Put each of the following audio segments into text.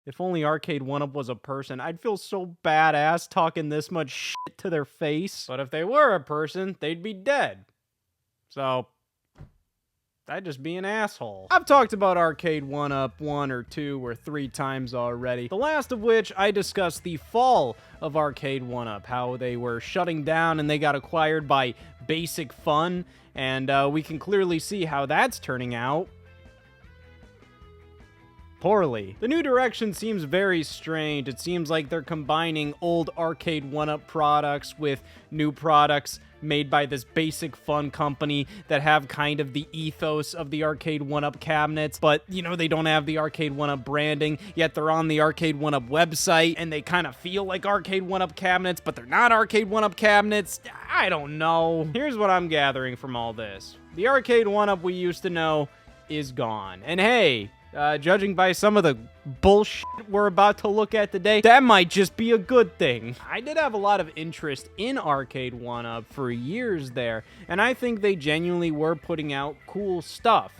If only Arcade OneUp was a person, I'd feel so badass talking this much shit to their face. But if they were a person, they'd be dead. So, I'd just be an asshole. I've talked about Arcade OneUp 1 or 2 or 3 times already, the last of which I discussed the fall of Arcade OneUp, how they were shutting down and they got acquired by Basic Fun, and we can clearly see how that's turning out. Poorly. The new direction seems very strange. It seems like they're combining old Arcade OneUp products with new products made by this Basic Fun company that have kind of the ethos of the Arcade OneUp cabinets, but, you know, they don't have the Arcade OneUp branding, yet they're on the Arcade OneUp website, and they kind of feel like Arcade OneUp cabinets, but they're not Arcade OneUp cabinets. I don't know. Here's what I'm gathering from all this. The Arcade OneUp we used to know is gone. And hey, judging by some of the bullshit we're about to look at today, that might just be a good thing. I did have a lot of interest in Arcade OneUp for years there, and I think they genuinely were putting out cool stuff.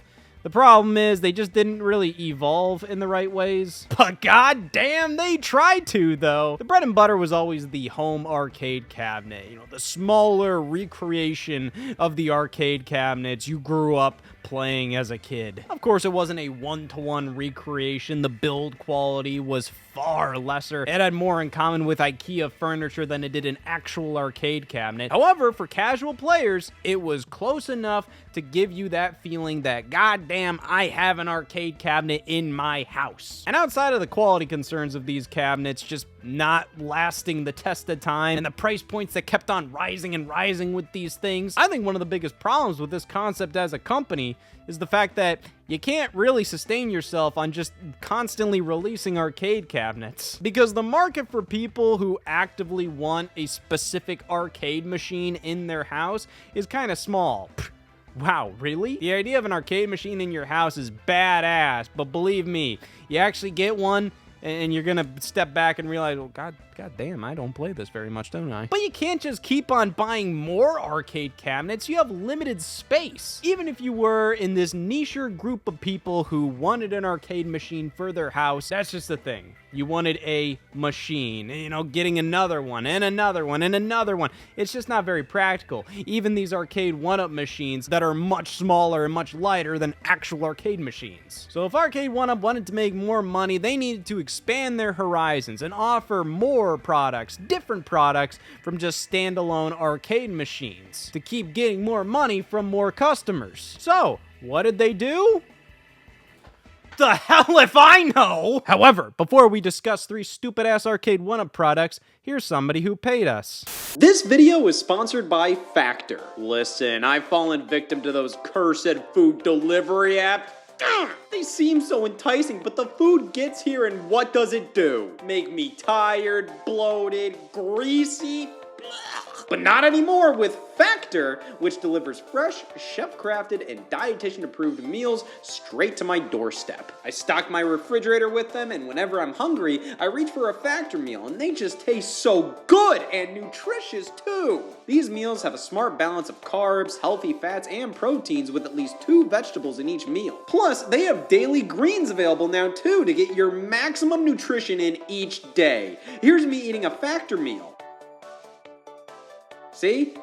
The problem is they just didn't really evolve in the right ways. But goddamn, they tried to, though. The bread and butter was always the home arcade cabinet. You know, the smaller recreation of the arcade cabinets you grew up playing as a kid. Of course, it wasn't a one-to-one recreation. The build quality was far lesser. It had more in common with IKEA furniture than it did an actual arcade cabinet. However, for casual players, it was close enough to give you that feeling that, goddamn, I have an arcade cabinet in my house. And outside of the quality concerns of these cabinets just not lasting the test of time and the price points that kept on rising and rising with these things, I think one of the biggest problems with this concept as a company is the fact that you can't really sustain yourself on just constantly releasing arcade cabinets. Because the market for people who actively want a specific arcade machine in their house is kind of small. Wow, really? The idea of an arcade machine in your house is badass, but believe me, you actually get one, and you're gonna step back and realize, well, god damn, I don't play this very much, don't I? But you can't just keep on buying more arcade cabinets. You have limited space. Even if you were in this nicher group of people who wanted an arcade machine for their house, that's just the thing. You wanted a machine, you know, getting another one and another one and another one. It's just not very practical. Even these Arcade OneUp machines that are much smaller and much lighter than actual arcade machines. So if Arcade OneUp wanted to make more money, they needed to expand their horizons and offer more products, different products from just standalone arcade machines to keep getting more money from more customers. So, what did they do? The hell if I know! However, before we discuss 3 stupid-ass Arcade OneUp products, here's somebody who paid us. This video is sponsored by Factor. Listen, I've fallen victim to those cursed food delivery apps. They seem so enticing, but the food gets here and what does it do? Make me tired, bloated, greasy? But not anymore with Factor, which delivers fresh, chef-crafted, and dietitian-approved meals straight to my doorstep. I stock my refrigerator with them, and whenever I'm hungry, I reach for a Factor meal, and they just taste so good and nutritious too. These meals have a smart balance of carbs, healthy fats, and proteins with at least 2 vegetables in each meal. Plus, they have daily greens available now too to get your maximum nutrition in each day. Here's me eating a Factor meal. See?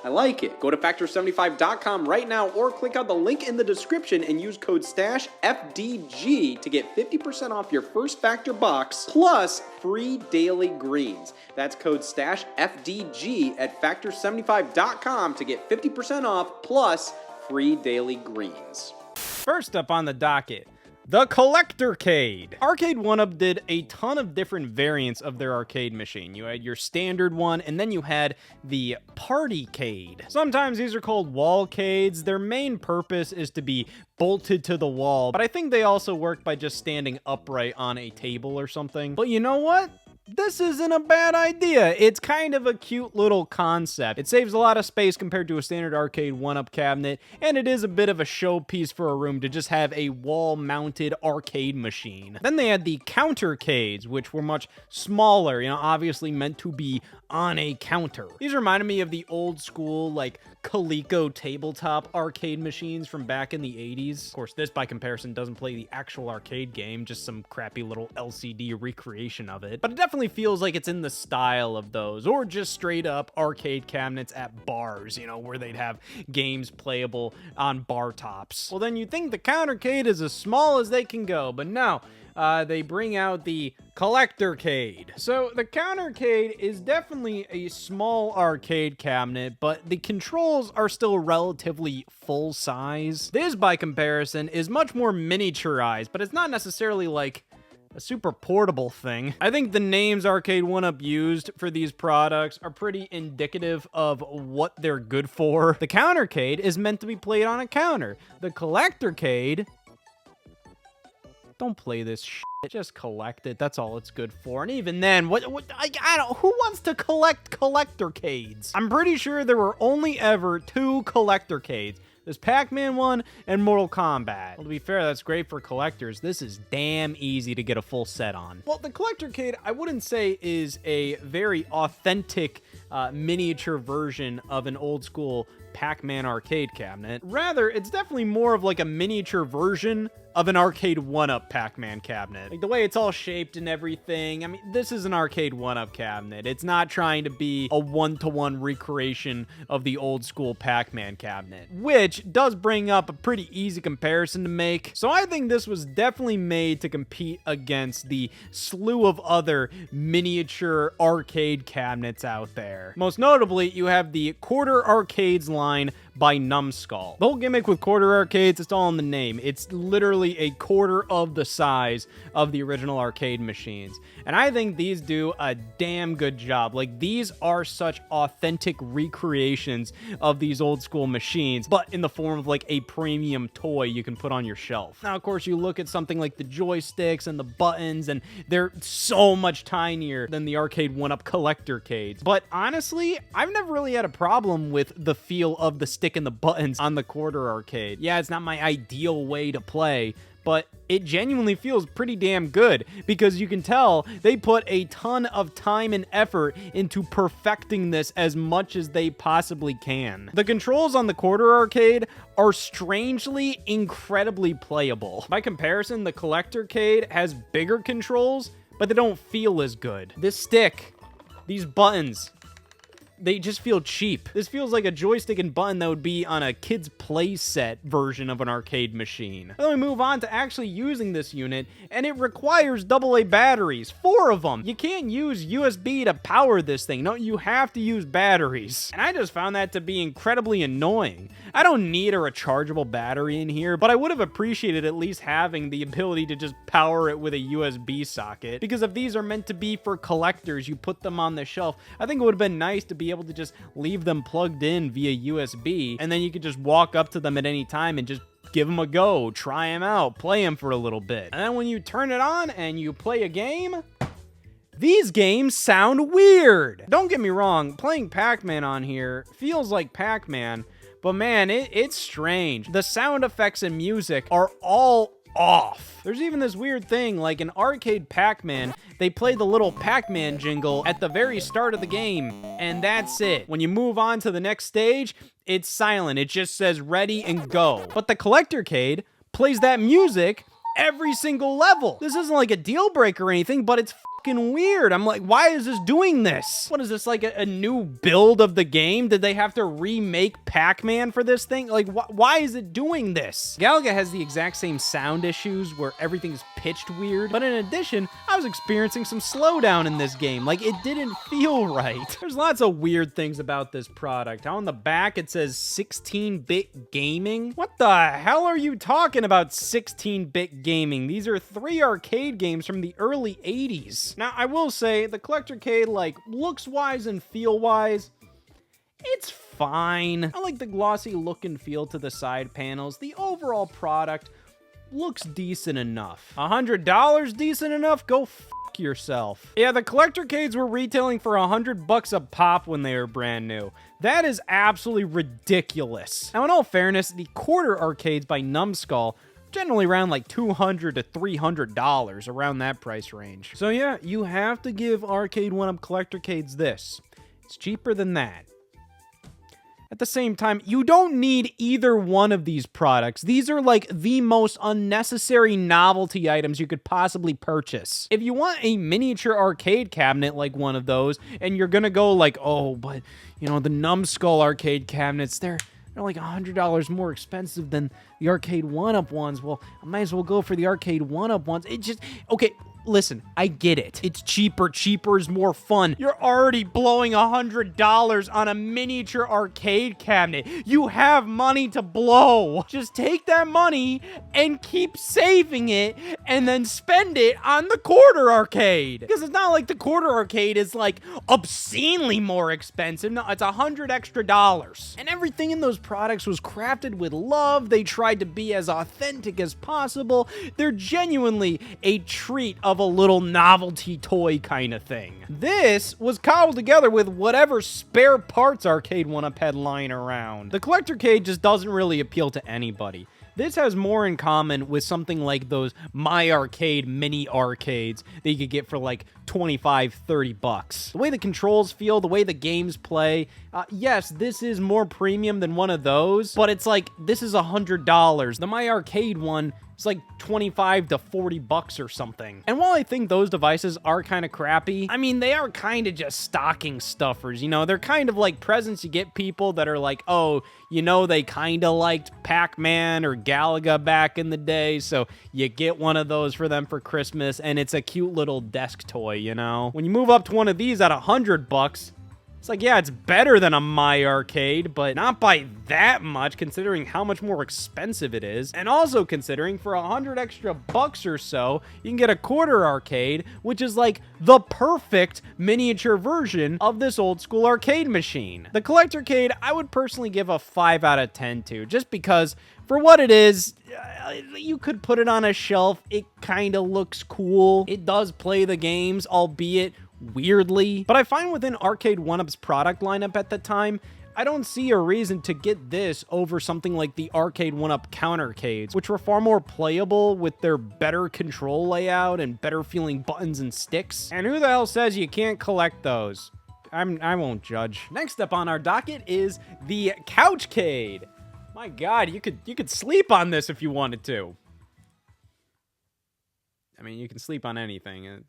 I like it. Go to Factor75.com right now or click out the link in the description and use code STASHFDG to get 50% off your first Factor box plus free daily greens. That's code STASHFDG at Factor75.com to get 50% off plus free daily greens. First up on the docket, the Collector Cade. Arcade OneUp did a ton of different variants of their arcade machine. You had your standard one, and then you had the Party Cade. Sometimes these are called wall cades. Their main purpose is to be bolted to the wall, but I think they also work by just standing upright on a table or something. But you know what? this isn't a bad idea. It's kind of a cute little concept. It saves a lot of space compared to a standard Arcade OneUp cabinet, and it is a bit of a showpiece for a room to just have a wall-mounted arcade machine. Then they had the counter Cades, which were much smaller, obviously meant to be on a counter. These reminded me of the old school, like, Coleco tabletop arcade machines from back in the 80s. Of course, this, by comparison, doesn't play the actual arcade game, just some crappy little LCD recreation of it. But it definitely feels like it's in the style of those, or just straight up arcade cabinets at bars, where they'd have games playable on bar tops. Well, then you'd think the countercade is as small as they can go, but no. They bring out the collector Cade. So the counter Cade is definitely a small arcade cabinet, but the controls are still relatively full size. This, by comparison, is much more miniaturized, but it's not necessarily like a super portable thing. I think the names Arcade OneUp used for these products are pretty indicative of what they're good for. The counter Cade is meant to be played on a counter. The collector Cade, don't play this shit. Just collect it. That's all it's good for. And even then, I don't, who wants to collect collector Cades? I'm pretty sure there were only ever 2 collector Cades. This Pac-Man one and Mortal Kombat. Well, to be fair, that's great for collectors. This is damn easy to get a full set on. Well, the collector Cade, I wouldn't say is a very authentic miniature version of an old school Pac-Man arcade cabinet. Rather, it's definitely more of like a miniature version of an Arcade OneUp Pac-Man cabinet. Like the way it's all shaped and everything. I mean, this is an Arcade OneUp cabinet. It's not trying to be a one-to-one recreation of the old school Pac-Man cabinet, which does bring up a pretty easy comparison to make. So I think this was definitely made to compete against the slew of other miniature arcade cabinets out there. Most notably, you have the Quarter Arcades line by Numbskull. The whole gimmick with quarter arcades, it's all in the name. It's literally a quarter of the size of the original arcade machines. And I think these do a damn good job. Like, these are such authentic recreations of these old school machines, but in the form of like a premium toy you can put on your shelf. Now, of course, you look at something like the joysticks and the buttons, and they're so much tinier than the Arcade OneUp collector Cades. But honestly, I've never really had a problem with the feel of the stick and the buttons on the quarter arcade. Yeah, it's not my ideal way to play, but it genuinely feels pretty damn good because you can tell they put a ton of time and effort into perfecting this as much as they possibly can. The controls on the quarter arcade are strangely incredibly playable. By comparison, the collector Cade has bigger controls, but they don't feel as good. This stick, these buttons, they just feel cheap. This feels like a joystick and button that would be on a kid's play set version of an arcade machine. Then we move on to actually using this unit, and it requires AA batteries, 4 of them. You can't use USB to power this thing. No, you have to use batteries. And I just found that to be incredibly annoying. I don't need a rechargeable battery in here, but I would have appreciated at least having the ability to just power it with a USB socket, because if these are meant to be for collectors, you put them on the shelf, I think it would have been nice to be able to just leave them plugged in via USB, and then you could just walk up to them at any time and just give them a go, try them out, play them for a little bit. And then when you turn it on and you play a game, these games sound weird. Don't get me wrong, playing Pac-Man on here feels like Pac-Man, but man, it's strange. The sound effects and music are all off. There's even this weird thing, like in Arcade Pac-Man, they play the little Pac-Man jingle at the very start of the game, and that's it. When you move on to the next stage, it's silent. It just says ready and go. But the collector Cade plays that music every single level. This isn't like a deal breaker or anything, but it's fucking weird. I'm like, why is this doing this? What is this, like a new build of the game? Did they have to remake Pac-Man for this thing? Like, why is it doing this? Galaga has the exact same sound issues where everything's pitched weird, but in addition, I was experiencing some slowdown in this game. Like, it didn't feel right. There's lots of weird things about this product. On the back, it says 16-bit gaming. What the hell are you talking about, 16-bit gaming? These are 3 arcade games from the early 80s. Now, I will say, the collector Cade, like, looks-wise and feel-wise, it's fine. I like the glossy look and feel to the side panels. The overall product looks decent enough. $100 decent enough? Go f fuck yourself. Yeah, the collector Cades were retailing for $100 a pop when they were brand new. That is absolutely ridiculous. Now, in all fairness, the quarter arcades by Numbskull generally around like $200 to $300, around that price range. So yeah, you have to give Arcade OneUp collector Cades this. It's cheaper than that. At the same time, you don't need either one of these products. These are like the most unnecessary novelty items you could possibly purchase. If you want a miniature arcade cabinet like one of those, and you're gonna go like, oh, but you know, the Numbskull arcade cabinets, they're like $100 more expensive than the Arcade OneUp ones. Well, I might as well go for the Arcade OneUp ones. It just, okay, listen, I get it. It's cheaper. Cheaper is more fun. You're already blowing $100 on a miniature arcade cabinet. You have money to blow. Just take that money and keep saving it and then spend it on the quarter arcade. Because it's not like the quarter arcade is like obscenely more expensive. No, it's $100 extra. And everything in those products was crafted with love. They tried to be as authentic as possible. They're genuinely a treat of a little novelty toy kind of thing. This was cobbled together with whatever spare parts Arcade OneUp had lying around. The collector Cade just doesn't really appeal to anybody. This has more in common with something like those My Arcade mini arcades that you could get for like 25, 30 bucks. The way the controls feel, the way the games play, yes, this is more premium than one of those, but it's like, this is $100. The My Arcade one, it's like 25 to 40 bucks or something. And while I think those devices are kind of crappy, I mean, they are kind of just stocking stuffers, you know? They're kind of like presents you get people that are like, oh, you know, they kind of liked Pac-Man or Galaga back in the day, so you get one of those for them for Christmas, and it's a cute little desk toy, you know? When you move up to one of these at $100, it's like, yeah, it's better than a My Arcade, but not by that much, considering how much more expensive it is. And also considering for $100 extra or so, you can get a quarter arcade, which is like the perfect miniature version of this old school arcade machine. The collector Cade, I would personally give a 5 out of 10 to, just because for what it is, you could put it on a shelf. It kind of looks cool. It does play the games, albeit weirdly. But I find within Arcade OneUp's product lineup at the time, I don't see a reason to get this over something like the Arcade OneUp countercades, which were far more playable with their better control layout and better feeling buttons and sticks. And who the hell says you can't collect those? I won't judge. Next up on our docket is the Couchcade. My God, you could sleep on this if you wanted to. I mean, you can sleep on anything.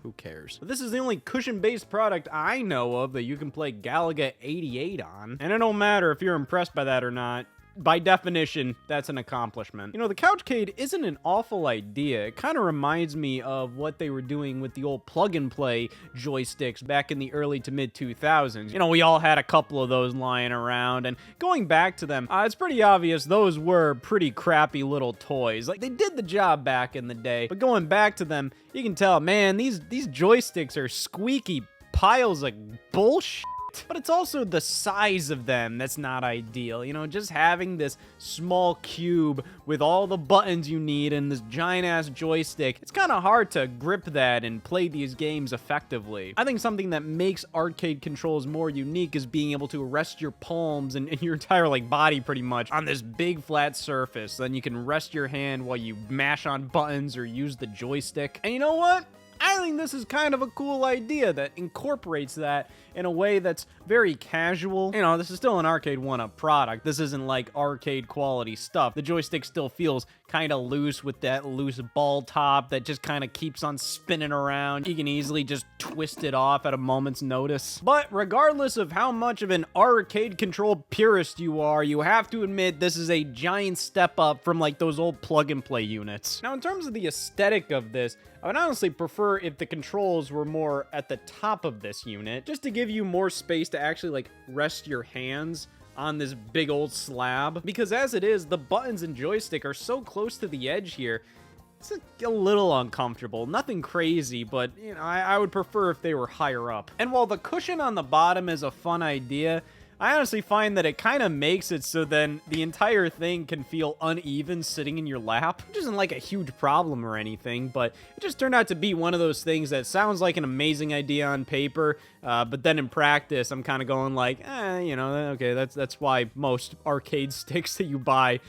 Who cares? But this is the only cushion-based product I know of that you can play Galaga 88 on. And it don't matter if you're impressed by that or not. By definition, that's an accomplishment. You know, the Couchcade isn't an awful idea. It kind of reminds me of what they were doing with the old plug-and-play joysticks back in the early to mid-2000s. You know, we all had a couple of those lying around, and going back to them, it's pretty obvious those were pretty crappy little toys. Like, they did the job back in the day, but going back to them, you can tell, man, these joysticks are squeaky piles of bullshit. But it's also the size of them that's not ideal. You know, just having this small cube with all the buttons you need and this giant-ass joystick, it's kind of hard to grip that and play these games effectively. I think something that makes arcade controls more unique is being able to rest your palms and your entire, like, body pretty much on this big flat surface. Then you can rest your hand while you mash on buttons or use the joystick. And you know what? I think this is kind of a cool idea that incorporates that in a way that's very casual. You know, this is still an Arcade OneUp product. This isn't like arcade quality stuff. The joystick still feels kind of loose with that loose ball top that just kind of keeps on spinning around. You can easily just twist it off at a moment's notice. But regardless of how much of an arcade control purist you are, you have to admit this is a giant step up from like those old plug-and-play units. Now, in terms of the aesthetic of this, I would honestly prefer if the controls were more at the top of this unit, just to give you more space to actually like rest your hands on this big old slab. Because as it is, the buttons and joystick are so close to the edge here, it's a little uncomfortable. Nothing crazy, but you know, I would prefer if they were higher up. And while the cushion on the bottom is a fun idea, I honestly find that it kind of makes it so then the entire thing can feel uneven sitting in your lap, which isn't like a huge problem or anything, but it just turned out to be one of those things that sounds like an amazing idea on paper, but then in practice, I'm kind of going like, you know, okay, that's why most arcade sticks that you buy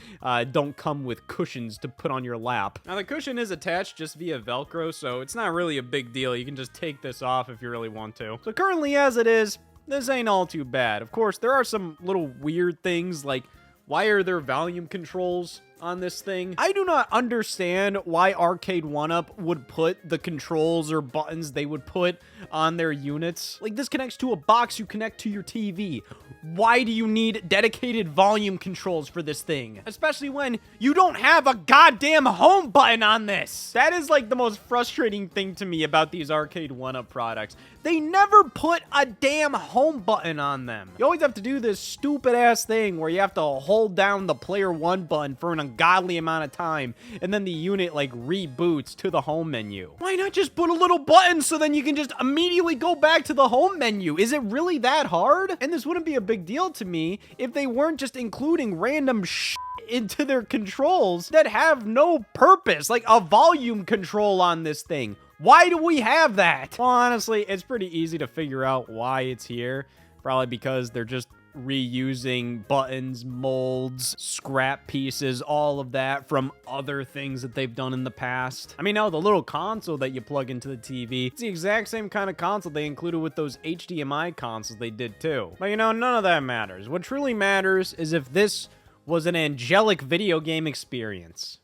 don't come with cushions to put on your lap. Now, the cushion is attached just via Velcro, so it's not really a big deal. You can just take this off if you really want to. So currently, as it is, this ain't all too bad. Of course, there are some little weird things, like why are there volume controls on this thing? I do not understand why Arcade OneUp would put the controls or buttons they would put on their units. Like, this connects to a box you connect to your TV. Why do you need dedicated volume controls for this thing? Especially when you don't have a goddamn home button on this. That is like the most frustrating thing to me about these Arcade OneUp products. They never put a damn home button on them. You always have to do this stupid ass thing where you have to hold down the player 1 button for an ungodly amount of time, and then the unit like reboots to the home menu. Why not just put a little button so then you can just immediately go back to the home menu? Is it really that hard? And this wouldn't be a big deal to me if they weren't just including random shit into their controls that have no purpose, like a volume control on this thing. Why do we have that? Well, honestly, it's pretty easy to figure out why it's here. Probably because they're just reusing buttons, molds, scrap pieces, all of that from other things that they've done in the past. I mean, now the little console that you plug into the TV, it's the exact same kind of console they included with those HDMI consoles they did too. But you know, none of that matters. What truly matters is if this was an angelic video game experience.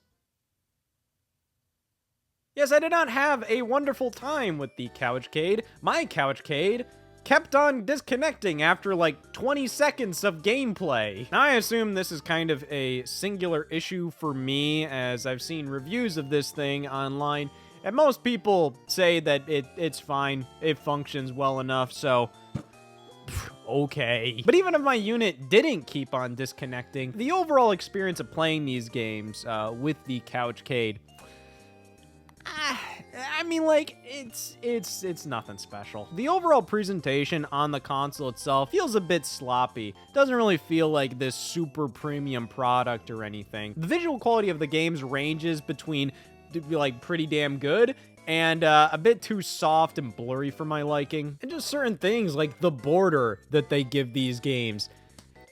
Yes, I did not have a wonderful time with the Couchcade. My Couchcade kept on disconnecting after like 20 seconds of gameplay. Now, I assume this is kind of a singular issue for me, as I've seen reviews of this thing online, and most people say that it's fine, it functions well enough, so okay. But even if my unit didn't keep on disconnecting, the overall experience of playing these games with the Couchcade, I mean, like, it's nothing special. The overall presentation on the console itself feels a bit sloppy. Doesn't really feel like this super premium product or anything. The visual quality of the games ranges between, like, pretty damn good and a bit too soft and blurry for my liking. And just certain things like the border that they give these games.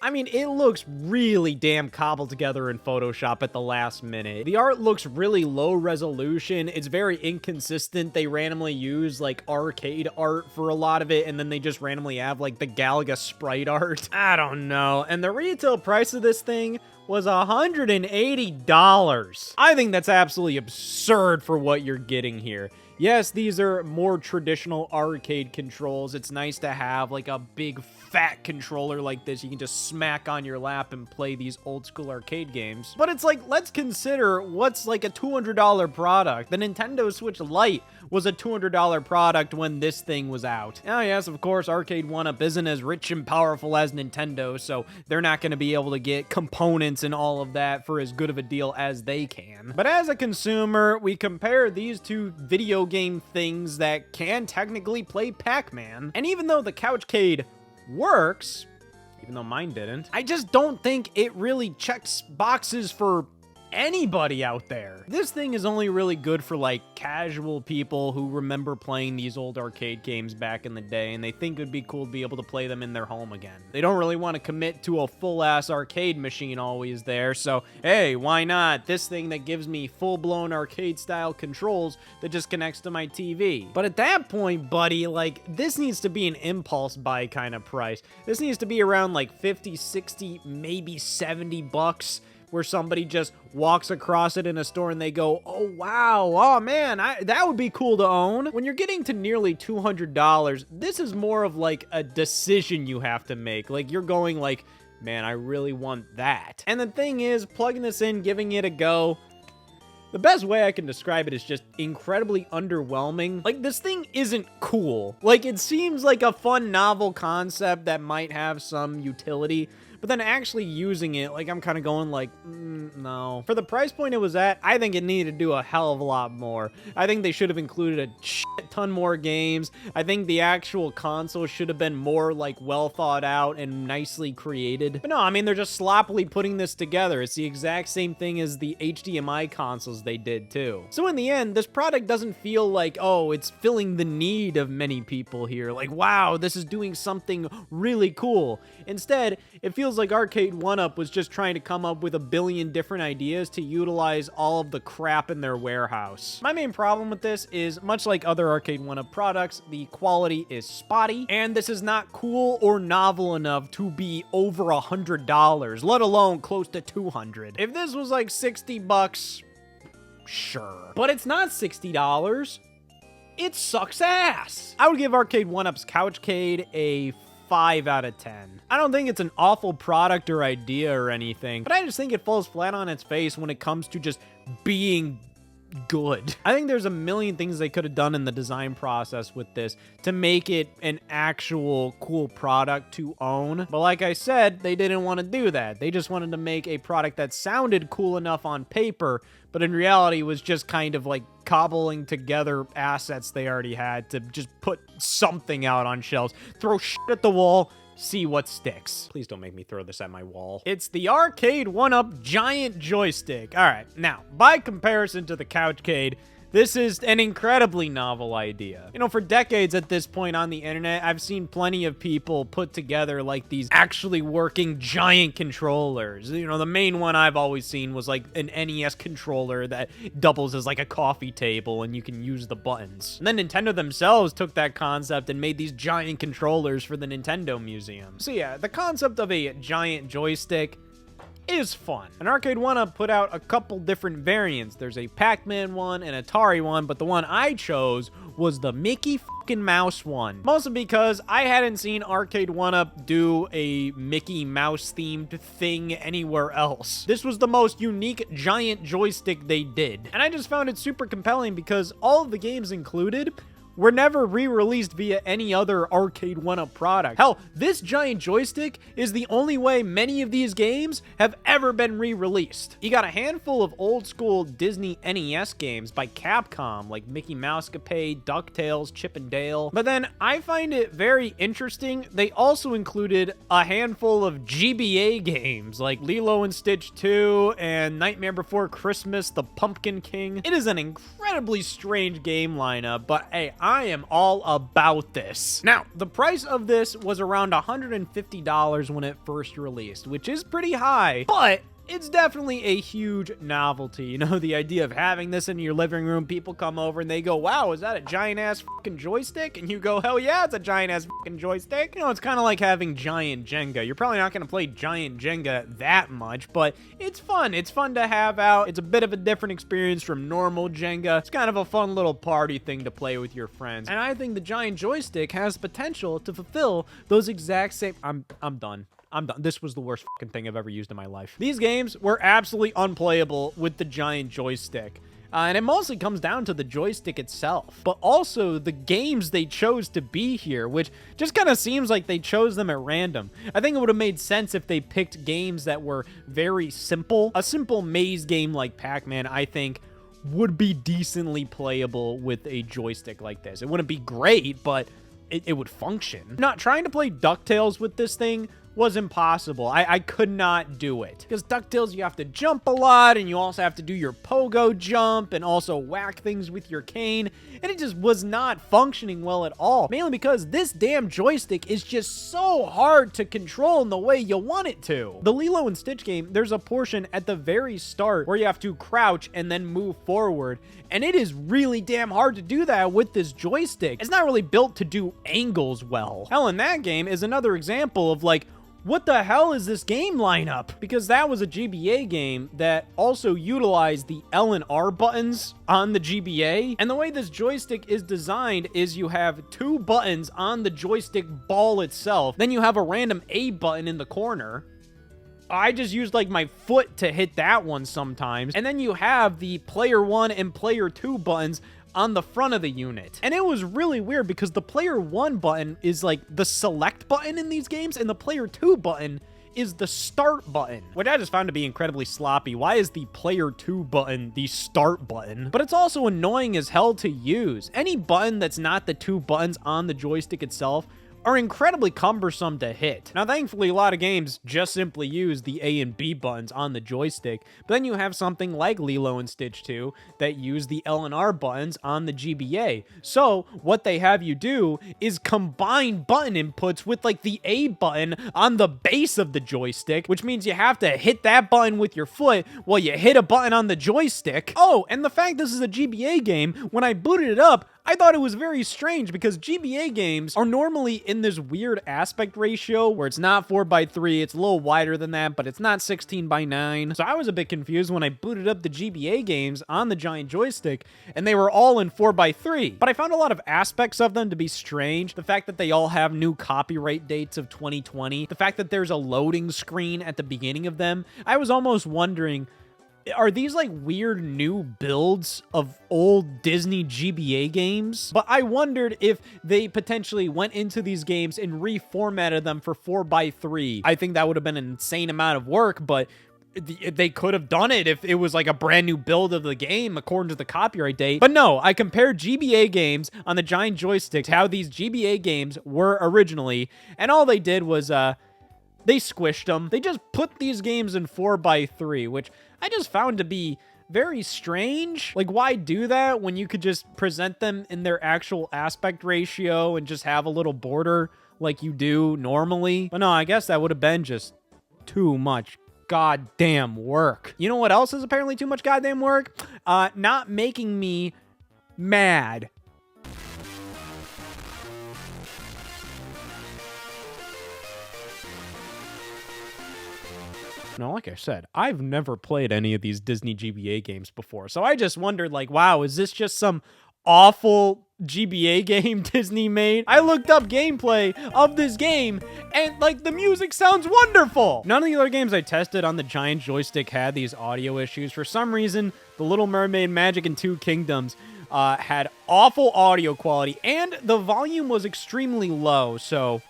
I mean, it looks really damn cobbled together in Photoshop at the last minute. The art looks really low resolution. It's very inconsistent. They randomly use, like, arcade art for a lot of it, and then they just randomly have, like, the Galaga sprite art. I don't know. And the retail price of this thing was $180. I think that's absolutely absurd for what you're getting here. Yes, these are more traditional arcade controls. It's nice to have like a big fat controller like this you can just smack on your lap and play these old school arcade games. But it's like, let's consider what's like a $200 product. The Nintendo Switch Lite was a $200 product when this thing was out. Oh yes, of course, Arcade OneUp isn't as rich and powerful as Nintendo, so they're not going to be able to get components and all of that for as good of a deal as they can. But as a consumer, we compare these two video game things that can technically play Pac-Man, and even though the Couchcade works, even though mine didn't, I just don't think it really checks boxes for anybody out there. This thing is only really good for like casual people who remember playing these old arcade games back in the day and they think it would be cool to be able to play them in their home again. They don't really want to commit to a full-ass arcade machine always there, so hey, why not this thing that gives me full-blown arcade-style controls that just connects to my TV? But at that point, buddy, like, this needs to be an impulse buy kind of price. This needs to be around like 50, 60, maybe 70 bucks, where somebody just walks across it in a store and they go, oh wow, oh man, that would be cool to own. When you're getting to nearly $200, this is more of like a decision you have to make. Like, you're going like, man, I really want that. And the thing is, plugging this in, giving it a go, the best way I can describe it is just incredibly underwhelming. Like, this thing isn't cool. Like, it seems like a fun, novel concept that might have some utility, but then actually using it, like, I'm kind of going like, no. For the price point it was at, I think it needed to do a hell of a lot more. I think they should have included a shit ton more games. I think the actual console should have been more, like, well thought out and nicely created. But no, I mean, they're just sloppily putting this together. It's the exact same thing as the HDMI consoles they did too. So in the end, this product doesn't feel like, oh, it's filling the need of many people here. Like, wow, this is doing something really cool. Instead, it feels like Arcade OneUp was just trying to come up with a billion different ideas to utilize all of the crap in their warehouse. My main problem with this is, much like other Arcade OneUp products, the quality is spotty, and this is not cool or novel enough to be over $100, let alone close to $200. If this was like 60 bucks, sure. But it's not $60. It sucks ass. I would give Arcade OneUp's Couch Cade a 5 out of 10. I don't think it's an awful product or idea or anything, but I just think it falls flat on its face when it comes to just being good. I think there's a million things they could have done in the design process with this to make it an actual cool product to own. But like I said, they didn't want to do that. They just wanted to make a product that sounded cool enough on paper, but in reality was just kind of like cobbling together assets they already had to just put something out on shelves, throw shit at the wall, see what sticks. Please don't make me throw this at my wall. It's the Arcade OneUp giant joystick. All right, now, by comparison to the Couch Cade, this is an incredibly novel idea. You know, for decades at this point on the internet, I've seen plenty of people put together like these actually working giant controllers. You know, the main one I've always seen was like an NES controller that doubles as like a coffee table and you can use the buttons. And then Nintendo themselves took that concept and made these giant controllers for the Nintendo Museum. So yeah, the concept of a giant joystick is fun. And Arcade OneUp put out a couple different variants. There's a Pac-Man one and Atari one, but the one I chose was the Mickey fucking Mouse one. Mostly because I hadn't seen Arcade OneUp do a Mickey Mouse themed thing anywhere else. This was the most unique giant joystick they did. And I just found it super compelling because all of the games included were never re-released via any other Arcade OneUp product. Hell, this giant joystick is the only way many of these games have ever been re-released. You got a handful of old-school Disney NES games by Capcom, like Mickey Mousecapade, DuckTales, Chip and Dale. But then I find it very interesting, they also included a handful of GBA games, like Lilo and Stitch 2 and Nightmare Before Christmas, The Pumpkin King. It is an incredibly strange game lineup, but hey, I am all about this. Now, the price of this was around $150 when it first released, which is pretty high, but it's definitely a huge novelty. You know, the idea of having this in your living room, people come over and they go, wow, is that a giant ass fucking joystick? And you go, hell yeah, it's a giant ass fucking joystick. You know, it's kind of like having giant Jenga. You're probably not going to play giant Jenga that much, but it's fun. It's fun to have out. It's a bit of a different experience from normal Jenga. It's kind of a fun little party thing to play with your friends. And I think the giant joystick has potential to fulfill those exact same... I'm done. I'm done. This was the worst fucking thing I've ever used in my life. These games were absolutely unplayable with the giant joystick. And it mostly comes down to the joystick itself, but also the games they chose to be here, which just kind of seems like they chose them at random. I think it would have made sense if they picked games that were very simple. A simple maze game like Pac-Man, I think, would be decently playable with a joystick like this. It wouldn't be great, but it would function. Not trying to play DuckTales with this thing was impossible. I could not do it. Because DuckTales, you have to jump a lot, and you also have to do your pogo jump, and also whack things with your cane, and it just was not functioning well at all. Mainly because this damn joystick is just so hard to control in the way you want it to. The Lilo and Stitch game, there's a portion at the very start where you have to crouch and then move forward, and it is really damn hard to do that with this joystick. It's not really built to do angles well. Hell, in that game is another example of like, what the hell is this game lineup? Because that was a GBA game that also utilized the L and R buttons on the GBA. And the way this joystick is designed is you have two buttons on the joystick ball itself. Then you have a random A button in the corner. I just used like my foot to hit that one sometimes. And then you have the player 1 and player 2 buttons on the front of the unit. And it was really weird because the player 1 button is like the select button in these games, and the player 2 button is the start button, which I just found to be incredibly sloppy. Why is the player 2 button the start button? But it's also annoying as hell to use. Any button that's not the 2 buttons on the joystick itself are incredibly cumbersome to hit. Now, thankfully, a lot of games just simply use the A and B buttons on the joystick, but then you have something like Lilo and Stitch 2 that use the L and R buttons on the GBA. So, what they have you do is combine button inputs with, like, the A button on the base of the joystick, which means you have to hit that button with your foot while you hit a button on the joystick. Oh, and the fact this is a GBA game, when I booted it up, I thought it was very strange because GBA games are normally in this weird aspect ratio where it's not 4:3, it's a little wider than that, but it's not 16:9. So I was a bit confused when I booted up the GBA games on the giant joystick and they were all in 4:3. But I found a lot of aspects of them to be strange. The fact that they all have new copyright dates of 2020, the fact that there's a loading screen at the beginning of them. I was almost wondering, are these like weird new builds of old Disney GBA games? But I wondered if they potentially went into these games and reformatted them for 4:3. I think that would have been an insane amount of work, but they could have done it if it was like a brand new build of the game according to the copyright date. But no, I compared GBA games on the giant joystick to how these GBA games were originally, and all they did was they squished them. They just put these games in 4:3, which I just found to be very strange. Like, why do that when you could just present them in their actual aspect ratio and just have a little border like you do normally? But no, I guess that would have been just too much goddamn work. You know what else is apparently too much goddamn work? Not making me mad. Now, like I said, I've never played any of these Disney GBA games before, so I just wondered, like, wow, is this just some awful GBA game Disney made? I looked up gameplay of this game, and, like, the music sounds wonderful! None of the other games I tested on the giant joystick had these audio issues. For some reason, The Little Mermaid, Magic, and Two Kingdoms had awful audio quality, and the volume was extremely low, so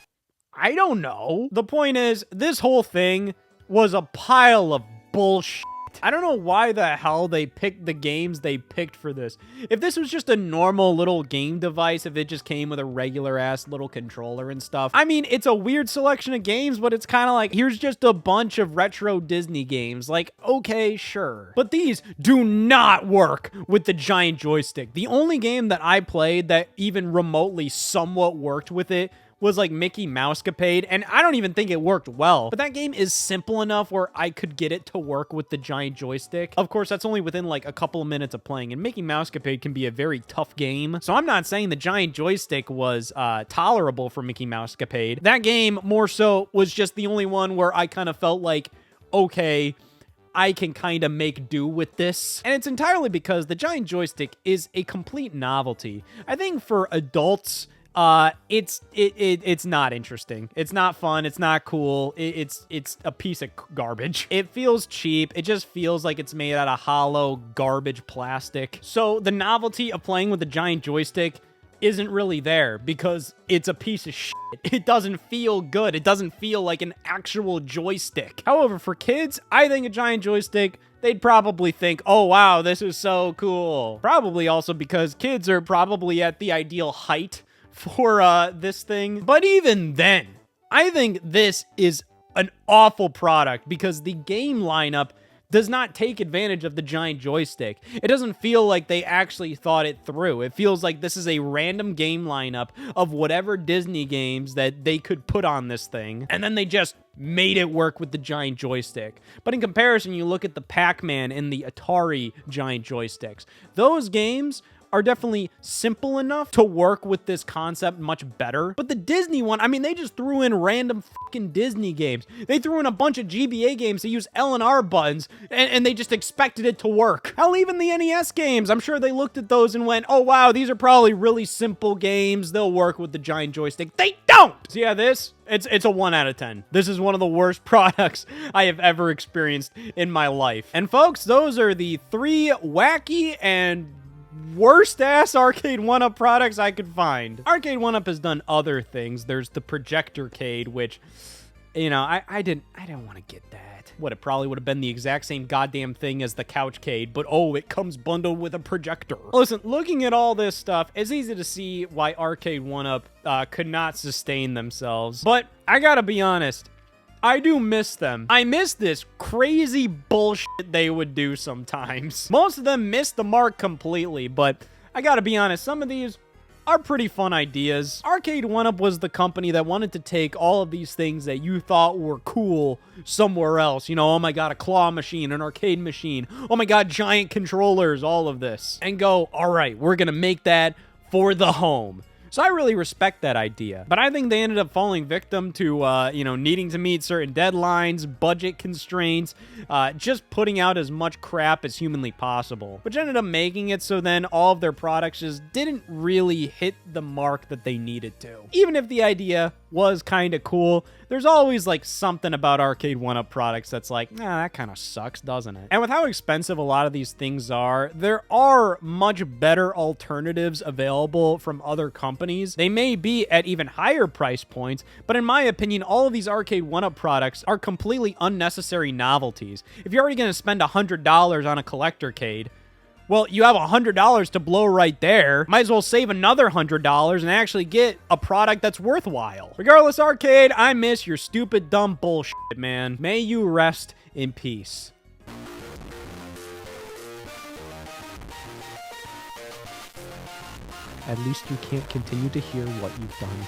I don't know. The point is, this whole thing was a pile of bullshit. I don't know why the hell they picked the games they picked for this. If this was just a normal little game device, if it just came with a regular-ass little controller and stuff, I mean, it's a weird selection of games, but it's kind of like, here's just a bunch of retro Disney games. Like, okay, sure. But these do not work with the giant joystick. The only game that I played that even remotely somewhat worked with it was like Mickey Mousecapade, and I don't even think it worked well. But that game is simple enough where I could get it to work with the giant joystick. Of course, that's only within like a couple of minutes of playing, and Mickey Mousecapade can be a very tough game. So I'm not saying the giant joystick was tolerable for Mickey Mousecapade. That game, more so, was just the only one where I kind of felt like, okay, I can kind of make do with this. And it's entirely because the giant joystick is a complete novelty. I think for adults, it's not interesting. It's not fun. It's not cool. It's a piece of garbage. It feels cheap. It just feels like it's made out of hollow garbage plastic. So the novelty of playing with the giant joystick isn't really there because it's a piece of shit. It doesn't feel good. It doesn't feel like an actual joystick. However, for kids, I think a giant joystick, they'd probably think, oh wow, this is so cool. Probably also because kids are probably at the ideal height for this thing. But even then, I think this is an awful product because the game lineup does not take advantage of the giant joystick. It doesn't feel like they actually thought it through. It feels like this is a random game lineup of whatever Disney games that they could put on this thing, and then they just made it work with the giant joystick. But in comparison, you look at the Pac-Man and the Atari giant joysticks. Those games are definitely simple enough to work with this concept much better. But the Disney one, I mean, they just threw in random fucking Disney games. They threw in a bunch of GBA games that use L and R buttons, and they just expected it to work. Hell, even the NES games, I'm sure they looked at those and went, oh wow, these are probably really simple games. They'll work with the giant joystick. They don't! So yeah, it's a 1 out of 10. This is one of the worst products I have ever experienced in my life. And folks, those are the 3 wacky and worst ass Arcade OneUp products I could find. Arcade OneUp has done other things. There's the projector Cade, which you know, I didn't want to get that. What, it probably would have been the exact same goddamn thing as the couch Cade, but oh, it comes bundled with a projector. Listen, looking at all this stuff, it's easy to see why Arcade OneUp could not sustain themselves. But I gotta be honest, I do miss them. I miss this crazy bullshit they would do sometimes. Most of them missed the mark completely, but I gotta be honest, some of these are pretty fun ideas. Arcade OneUp was the company that wanted to take all of these things that you thought were cool somewhere else. You know, oh my god, a claw machine, an arcade machine, oh my god, giant controllers, all of this. And go, all right, we're gonna make that for the home. So I really respect that idea. But I think they ended up falling victim to, you know, needing to meet certain deadlines, budget constraints, just putting out as much crap as humanly possible, which ended up making it so then all of their products just didn't really hit the mark that they needed to. Even if the idea was kind of cool, there's always like something about Arcade OneUp products that's like, nah, that kind of sucks, doesn't it? And with how expensive a lot of these things are, there are much better alternatives available from other companies. They may be at even higher price points, but in my opinion, all of these Arcade OneUp products are completely unnecessary novelties. If you're already going to spend $100 on a collector Cade, well, you have $100 to blow right there. Might as well save another $100 and actually get a product that's worthwhile. Regardless, Arcade, I miss your stupid, dumb bullshit, man. May you rest in peace. At least you can't continue to hear what you've done.